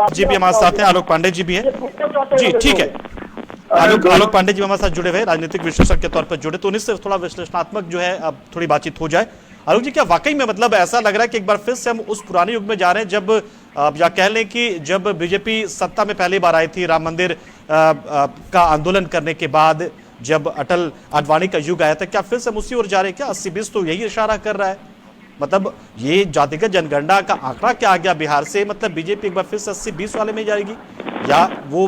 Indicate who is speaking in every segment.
Speaker 1: जी भी हमारे साथ हैं, आलोक पांडे जी भी हैं। जी ठीक है, आलोक पांडे जी हमारे साथ जुड़े हुए, राजनीतिक विश्लेषक के तौर पर जुड़े, तो उनसे थोड़ा विश्लेषणात्मक जो है अब थोड़ी बातचीत हो जाए। आलोक जी, क्या वाकई में मतलब ऐसा लग रहा है कि एक बार फिर से हम उस पुराने युग में जा रहे हैं जब या कह लें कि जब बीजेपी सत्ता में पहली बार आई थी, राम मंदिर का आंदोलन करने के बाद जब अटल आडवाणी का युग आया था, क्या फिर से हम उसी ओर जा रहे हैं? क्या 80-20 तो यही इशारा कर रहा है? मतलब ये जातिगत जनगणना का आंकड़ा क्या आ गया बिहार से? मतलब बीजेपी एक बार फिर से 80-20 वाले में जाएगी, या वो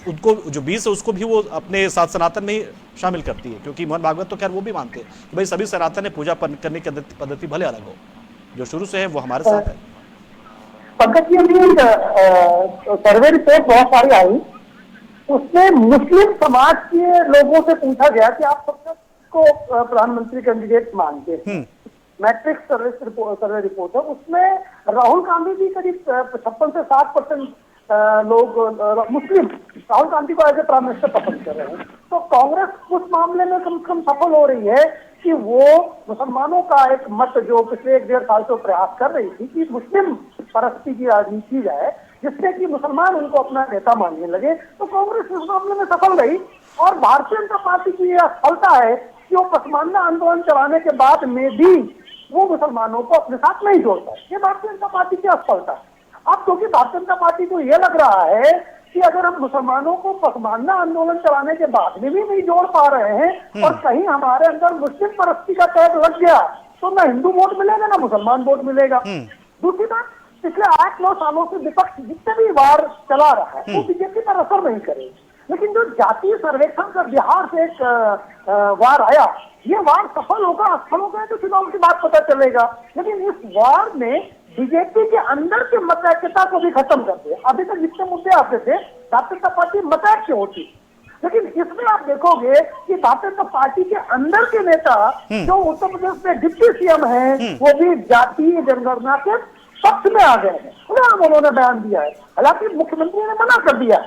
Speaker 1: उनको जो 20 है उसको भी वो अपने साथ सनातन में ही शामिल करती है? क्योंकि मोहन भागवत तो खैर वो भी मानते हैं कि भाई सभी सनातन है, पूजा करने की पद्धति भले अलग हो, जो शुरू से है वो हमारे साथ है।
Speaker 2: पंकज जी, सर्वे रिपोर्ट बहुत सारी आई, उसमें मुस्लिम समाज के लोगों से पूछा गया कि आप सबको प्रधानमंत्री कैंडिडेट मानते हैं। मैट्रिक्स सर्वे रिपोर्ट है, उसमें राहुल गांधी भी करीब 56 से 60% लोग मुस्लिम राहुल गांधी को एज ए प्राइम मिनिस्टर पसंद कर रहे हैं। तो कांग्रेस उस मामले में कम से कम सफल हो रही है कि वो मुसलमानों का एक मत जो पिछले 1-1.5 साल से प्रयास कर रही थी कि मुस्लिम परस्ती की राजनीति की जाए, जिससे कि मुसलमान उनको अपना नेता मानने लगे, तो कांग्रेस इस मामले में सफल रही। और भारतीय जनता पार्टी की यह सफलता है कि वो पसमानदा आंदोलन चलाने के बाद में भी वो मुसलमानों को अपने साथ नहीं जोड़ता। ये भारतीय जनता पार्टी की असफलता है। अब क्योंकि भारतीय जनता पार्टी को यह लग रहा है कि अगर हम मुसलमानों को पसमानदा आंदोलन चलाने के बाद में भी नहीं जोड़ पा रहे हैं और कहीं हमारे अंदर मुस्लिम परस्ती का टैग लग गया, तो ना हिंदू वोट मिलेगा ना मुसलमान वोट मिलेगा। दूसरी बात, पिछले 8-9 सालों से विपक्ष जितने भी वार चला रहा है वो बीजेपी पर असर नहीं करेगी, लेकिन जो जातीय सर्वेक्षण का बिहार से एक वार आया, ये वार सफल होगा असफल होगा तो चुनाव की बात पता चलेगा। लेकिन इस वार ने बीजेपी के अंदर की मतैक्यता को भी खत्म कर दिया। अभी तक जितने मुद्दे आते थे भारतीय जनता पार्टी मतैक्य होती, लेकिन इसमें आप देखोगे कि भारतीय जनता पार्टी के अंदर के नेता जो उत्तर प्रदेश में डिप्टी सीएम हैं, वो भी जातीय जनगणना के पक्ष में आ गए हैं। उन्होंने बयान दिया है, हालांकि मुख्यमंत्री ने मना कर दिया,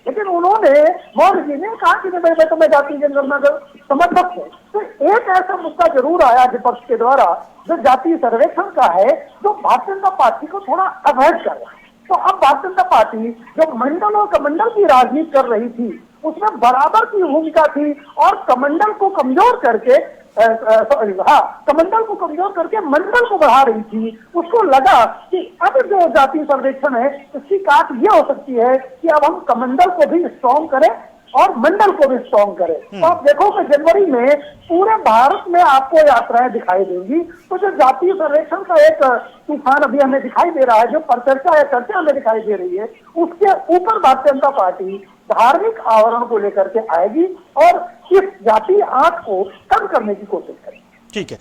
Speaker 2: लेकिन उन्होंने मोदी जी ने कहा कि मैं तो मैं जातीय जनगणना का समर्थक हूँ। तो एक ऐसा मुद्दा जरूर आया विपक्ष के द्वारा जो जातीय सर्वेक्षण का है, जो भारतीय जनता पार्टी को थोड़ा अवैध कर रहा है। तो अब भारतीय जनता पार्टी जो मंडल और कमंडल की राजनीति कर रही थी, उसमें बराबर की भूमिका थी और कमंडल को कमजोर करके कमंडल को कमजोर करके मंडल को बढ़ा रही थी। उसको लगा कि अब जो जातीय सर्वेक्षण है इसकी काट ये हो सकती है कि अब हम कमंडल को भी स्ट्रॉन्ग करें और मंडल को भी स्ट्रॉन्ग करें। तो आप देखो कि जनवरी में पूरे भारत में आपको यात्राएं दिखाई देंगी। तो जो जातीय सर्वेक्षण का एक तूफान अभी हमें दिखाई दे रहा है, जो चर्चा हमें दिखाई दे रही है, उसके ऊपर भारतीय जनता पार्टी धार्मिक आवरण को लेकर के आएगी और इस जातीय आंच को कम करने की कोशिश करेगी।
Speaker 1: ठीक है,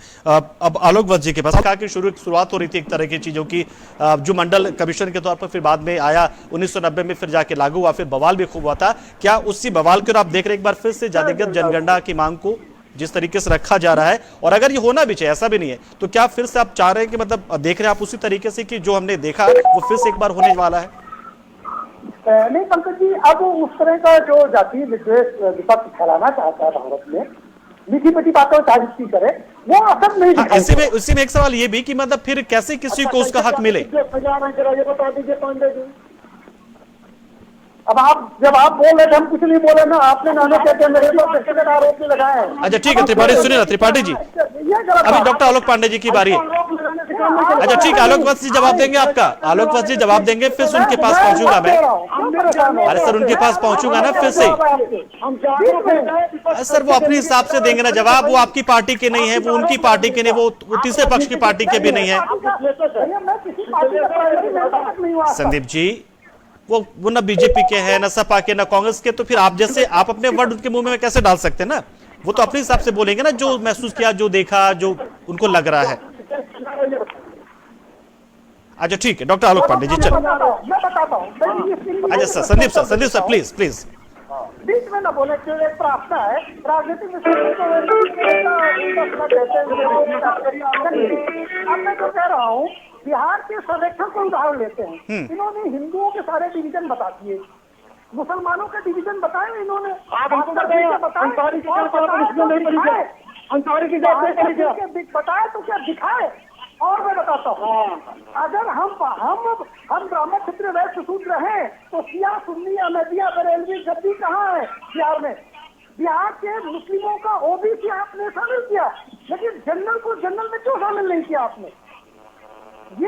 Speaker 1: अब आलोक वत्स जी के पास कहा कि शुरुआत हो रही थी एक तरह की चीजों की, जो मंडल कमीशन के तौर पर फिर बाद में आया 1990 में, फिर जाके लागू हुआ, फिर बवाल भी खूब हुआ था। क्या उसी बवाल के आप देख रहे एक बार फिर से जातिगत जनगणना की मांग को जिस तरीके से रखा जा रहा है, और अगर ये होना भी चाहिए, ऐसा भी नहीं है, तो क्या फिर से आप चाह रहे हैं कि मतलब देख रहे हैं आप उसी तरीके से कि जो हमने देखा वो फिर से एक बार होने वाला है?
Speaker 2: नहीं पंकज जी, अब उस तरह का जो जातीय विद्वेष विपक्ष फैलाना चाहता है भारत में, मीठी मीठी बातों साजिश करे, वो असर नहीं दिखाई।
Speaker 1: इसी में एक सवाल ये भी कि मतलब फिर कैसे किसी को उसका हक मिले?
Speaker 2: बता दीजिए पांडे जी। अब जब आप बोल रहे थे हम कुछ नहीं बोले ना, आपने नाना कहते मेरे को व्यक्तिगत आरोप लगाए।
Speaker 1: अच्छा ठीक है त्रिपाठी, सुनिए ना त्रिपाठी जी, अभी डॉक्टर आलोक पांडे जी की बारी है। अच्छा ठीक है, आलोक वत्स जी जवाब देंगे आपका, आलोक वत्स जी जवाब देंगे, फिर उनके पास पहुंचूंगा मैं। अरे सर उनके पास पहुंचूंगा ना फिर से। सर वो अपने हिसाब से देंगे ना जवाब, वो आपकी पार्टी के नहीं है, वो उनकी पार्टी के नहीं, वो तीसरे पक्ष की पार्टी के भी नहीं है। संदीप जी, वो ना बीजेपी के हैं, ना सपा के, ना कांग्रेस के, तो फिर आप जैसे आप अपने वर्ड उनके मुंह में कैसे डाल सकते हैं ना? वो तो अपने हिसाब से बोलेंगे ना, जो महसूस किया, जो देखा, जो उनको लग रहा है। अच्छा ठीक है, डॉक्टर आलोक पांडे जी चलो। अच्छा सर, संदीप सर प्लीज
Speaker 2: बीच में न बोले, एक प्रार्थना है राजनीतिक अब मैं तो कह रहा हूँ, बिहार के सर्वेक्षण को उदाहरण लेते हैं। इन्होंने हिंदुओं के सारे डिवीजन बता दिए, मुसलमानों के डिवीजन बताए इन्होंने, बताए तो क्या दिखाए? और मैं बताता हूँ, अगर हम ब्राह्मण क्षत्रिय वैश्य शूद्र हैं तो शिया सुन्नी अहमदिया बरेलवी गद्दी कहाँ है बिहार में? बिहार के मुस्लिमों का ओबीसी आपने शामिल किया, लेकिन जनरल को जनरल में क्यों शामिल नहीं किया आपने? ये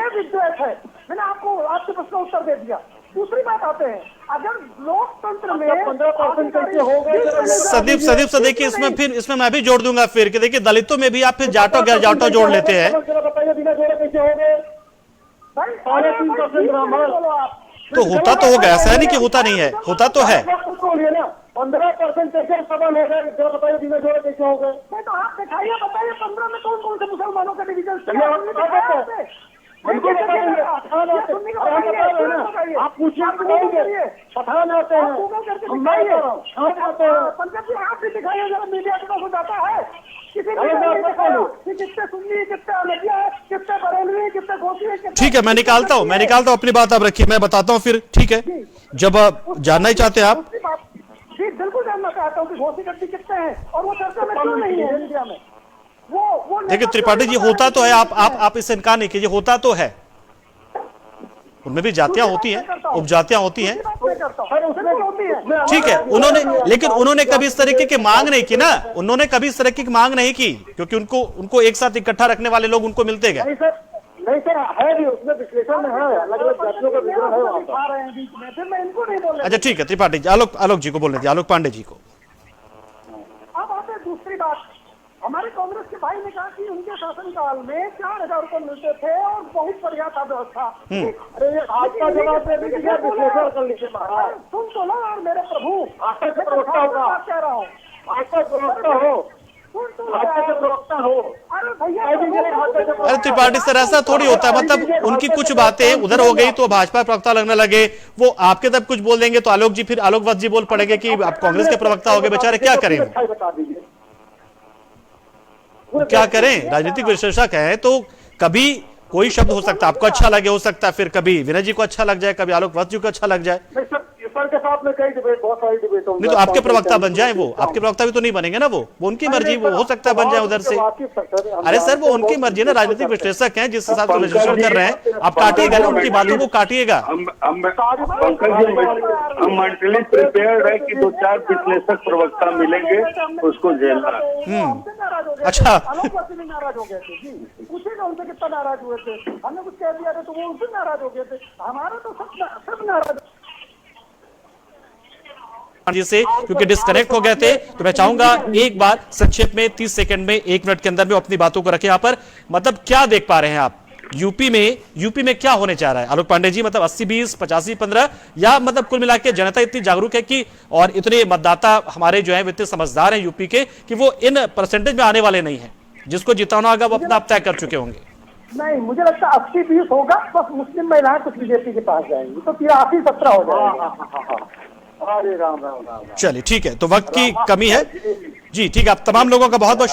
Speaker 2: विद्वेष है। मैंने आपको आपके प्रश्न का उत्तर दे दिया। दूसरी बात आते हैं, अगर लोकतंत्र में 15% कैसे हो गए?
Speaker 1: सदीप से देखिए, इसमें मैं भी जोड़ दूंगा फिर कि देखिए दलितों में भी आप फिर जाटो जोड़ लेते हैं।
Speaker 2: बताइए बिना जोड़े कैसे हो गए? 3.5%
Speaker 1: तो होता तो होगा, ऐसा है नहीं कि होता नहीं है, होता तो है।
Speaker 2: 15% कैसे सवाल हो गए? बताइए बिना जोड़े कैसे हो गए? नहीं तो आप दिखाइए, बताइए 15 में कौन कौन से मुसलमानों का डिवीजन? आप पूछिए, पठान आते हैं, पंकज जी आप भी दिखाइए जरा, मीडिया को जाता है कितने सुन्नी, कितने अहमदिया है, कितने बरेलवी, कितने गोत्री।
Speaker 1: ठीक है, मैं निकालता हूँ अपनी बात, आप रखिए, मैं बताता हूँ फिर। ठीक है, जब जानना ही चाहते हैं आप।
Speaker 2: जी बिल्कुल जानना चाहता हूँ कि घोषी गद्दी कितने हैं और वो चर्चा में क्यों नहीं है इंडिया में? वो
Speaker 1: देखिए त्रिपाठी जी, होता तो है, आप इससे इनकार नहीं कीजिए, होता तो है, उनमें भी जातियां होती हैं, उपजातियां होती हैं। ठीक है, उन्होंने कभी इस तरीके की मांग नहीं की ना, उन्होंने कभी इस तरीके की मांग नहीं की, क्योंकि उनको एक साथ इकट्ठा रखने वाले लोग उनको मिलते गए।
Speaker 2: नहीं सर, है भी उसमें विश्लेषण में है, अलग अलग जातियों का विवरण है वहाँ पर। फिर मैं इनको नहीं बोल।
Speaker 1: अच्छा ठीक है त्रिपाठी जी, आलोक जी को बोलने दीजिए, आलोक पांडे जी को।
Speaker 2: अब आते दूसरी बात, हमारे कांग्रेस के भाई ने कहा कि उनके शासनकाल में 4,000 रुपए मिलते थे और बहुत बढ़िया था व्यवस्था। अरे ये भाजपा जवाब दे दी, विश्लेषण कर लीजिए महाराज। सुन तो लो यार मेरे प्रभु, आपका प्रवक्ता होगा, कह रहा हूँ, आपका प्रवक्ता हो,
Speaker 1: अरे त्रिपाठी सर, ऐसा थोड़ी होता है, मतलब उनकी कुछ बातें उधर हो गई तो भाजपा प्रवक्ता लगने लगे, वो आपके तब कुछ बोल देंगे तो आलोक जी फिर आलोक वत्स जी बोल पड़ेंगे कि आप कांग्रेस के प्रवक्ता हो गए, बेचारे क्या करें? क्या करें, राजनीतिक विश्लेषक है तो कभी कोई शब्द हो सकता है आपको अच्छा लगे, हो सकता है फिर कभी विनय जी को अच्छा लग जाए, कभी आलोक वत्स जी को अच्छा लग जाए।
Speaker 2: सर के साथ में कई डिबेट, बहुत सारी डिबेट होंगी।
Speaker 1: नहीं तो आपके प्रवक्ता बन जाए, वो आपके प्रवक्ता भी तो नहीं बनेंगे ना, वो उनकी मर्जी, वो हो सकता है बन जाए उधर से। अरे सर, वो उनकी मर्जी ना, राजनीतिक विश्लेषक हैं, जिस हिसाब से विश्लेषण कर रहे हैं, आप काटिएगा ना उनकी बातों को, काटिएगा।
Speaker 3: हम मेंटली प्रिपेयर्ड है कि 2-4 विश्लेषक प्रवक्ता मिलेंगे, उसको झेलना।
Speaker 1: अच्छा,
Speaker 2: नाराज हो गए थे जी, पूछेगा उनसे कितना नाराज हुए थे, हमने कुछ कह दिया था तो वो उनसे नाराज हो गए थे, हमारा तो सब नाराज
Speaker 1: जी से, क्योंकि डिस्कनेक्ट हो गए थे। तो मैं चाहूंगा एक बार संक्षेप में 30 सेकंड में, 1 मिनट के अंदर में अपनी बातों को रखें यहाँ पर। मतलब क्या देख पा रहे हैं आप यूपी में क्या होने जा रहा है आलोक पांडे जी? मतलब 80-20, 85-15, या मतलब कुल मिला के जनता इतनी जागरूक है कि, और इतने मतदाता हमारे जो है इतने समझदार हैं यूपी के कि वो इन परसेंटेज में आने वाले नहीं है, जिसको जिताना होगा वो अपना आप तय कर चुके होंगे?
Speaker 2: नहीं, मुझे लगता है 80-20 होगा, बस मुस्लिम महिलाएं कुछ बीजेपी के पास जाएंगी तो 83-17 हो जाएगा। अरे राम राम राम।
Speaker 1: चलिए ठीक है, तो वक्त की कमी है जी। ठीक है, आप तमाम लोगों का बहुत बहुत